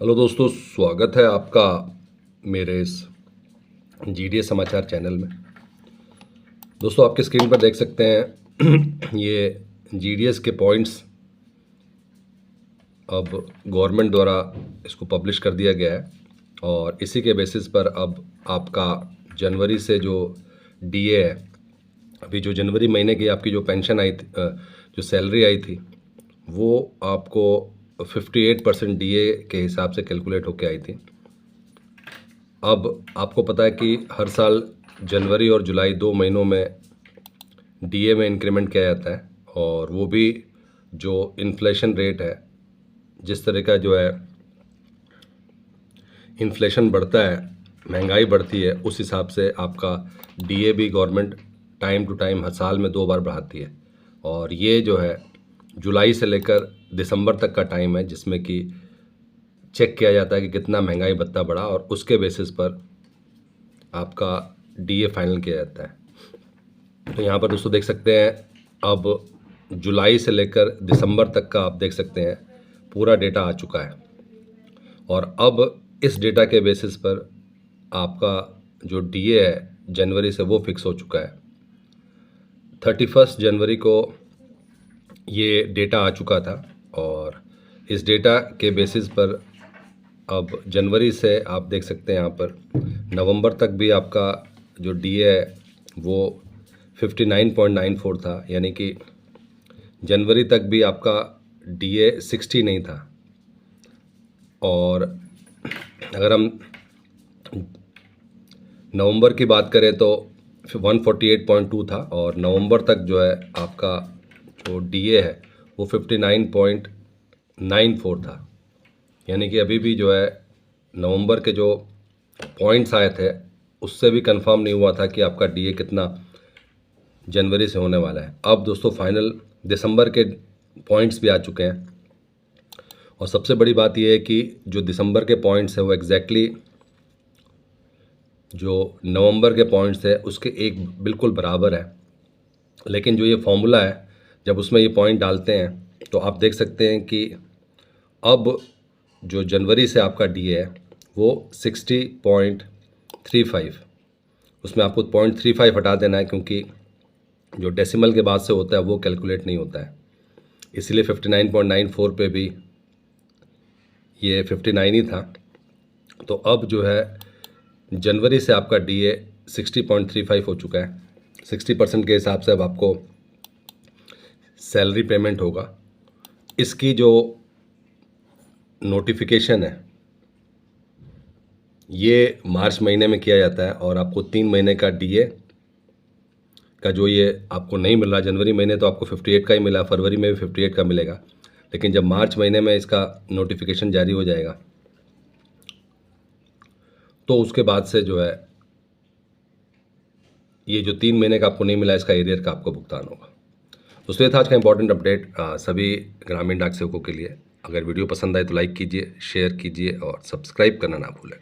Hello दोस्तों, स्वागत है आपका मेरे इस जीडीएस समाचार चैनल में। दोस्तों, आपके स्क्रीन पर देख सकते हैं ये जीडीएस के पॉइंट्स अब गवर्नमेंट द्वारा इसको पब्लिश कर दिया गया है और इसी के बेसिस पर अब आपका जनवरी से जो डीए है, अभी जो जनवरी महीने की आपकी जो पेंशन आई थी, जो सैलरी आई थी, वो आपको 58% डीए के हिसाब से कैलकुलेट होके आई थी। अब आपको पता है कि हर साल जनवरी और जुलाई 2 महीनों में डीए में इंक्रीमेंट किया जाता है और वो भी जो इन्फ्लेशन रेट है, जिस तरह का जो है इन्फ्लेशन बढ़ता है, महंगाई बढ़ती है, उस हिसाब से आपका डीए भी गवर्नमेंट टाइम टू टाइम हर साल में 2 बार बढ़ाती है। और ये जो है जुलाई से लेकर दिसंबर तक का टाइम है जिसमें कि चेक किया जाता है कि कितना महंगाई भत्ता बढ़ा और उसके बेसिस पर आपका डीए फाइनल किया जाता है। तो यहाँ पर दोस्तों देख सकते हैं, अब जुलाई से लेकर दिसंबर तक का आप देख सकते हैं पूरा डेटा आ चुका है और अब इस डेटा के बेसिस पर आपका जो डीए है जनवरी से वो फिक्स हो चुका है। 31 जनवरी को ये डेटा आ चुका था और इस डेटा के बेसिस पर अब जनवरी से आप देख सकते हैं यहाँ पर नवंबर तक भी आपका जो डीए है वो 59.94 था, यानी कि जनवरी तक भी आपका डीए 60 नहीं था। और अगर हम नवंबर की बात करें तो 148.2 था और नवंबर तक जो है आपका जो डीए है वो 59.94 था, यानी कि अभी भी जो है नवंबर के जो पॉइंट्स आए थे उससे भी कंफर्म नहीं हुआ था कि आपका डीए कितना जनवरी से होने वाला है। अब दोस्तों फाइनल दिसंबर के पॉइंट्स भी आ चुके हैं और सबसे बड़ी बात यह है कि जो दिसंबर के पॉइंट्स है वो एग्जैक्टली जो नवंबर के पॉइंट्स है उसके एक बिल्कुल बराबर है। लेकिन जो ये फॉर्मूला है, जब उसमें ये पॉइंट डालते हैं तो आप देख सकते हैं कि अब जो जनवरी से आपका डीए है वो 60.35, उसमें आपको 0.35 हटा देना है क्योंकि जो डेसिमल के बाद से होता है वो कैलकुलेट नहीं होता है, इसीलिए 59.94 पे भी ये 59 ही था। तो अब जो है जनवरी से आपका डीए 60.35 हो चुका है। 60% के हिसाब से अब आपको सैलरी पेमेंट होगा। इसकी जो नोटिफिकेशन है ये मार्च महीने में किया जाता है और आपको 3 महीने का डीए का जो ये आपको नहीं मिल रहा, जनवरी महीने तो आपको 58 का ही मिला, फरवरी में भी 58 का मिलेगा, लेकिन जब मार्च महीने में इसका नोटिफिकेशन जारी हो जाएगा तो उसके बाद से जो है ये जो 3 महीने का आपको नहीं मिला इसका एरियर का आपको भुगतान होगा। दोस्तों, ये था आज का इंपॉर्टेंट अपडेट सभी ग्रामीण डाक सेवकों के लिए। अगर वीडियो पसंद आए तो लाइक कीजिए, शेयर कीजिए और सब्सक्राइब करना ना भूलें।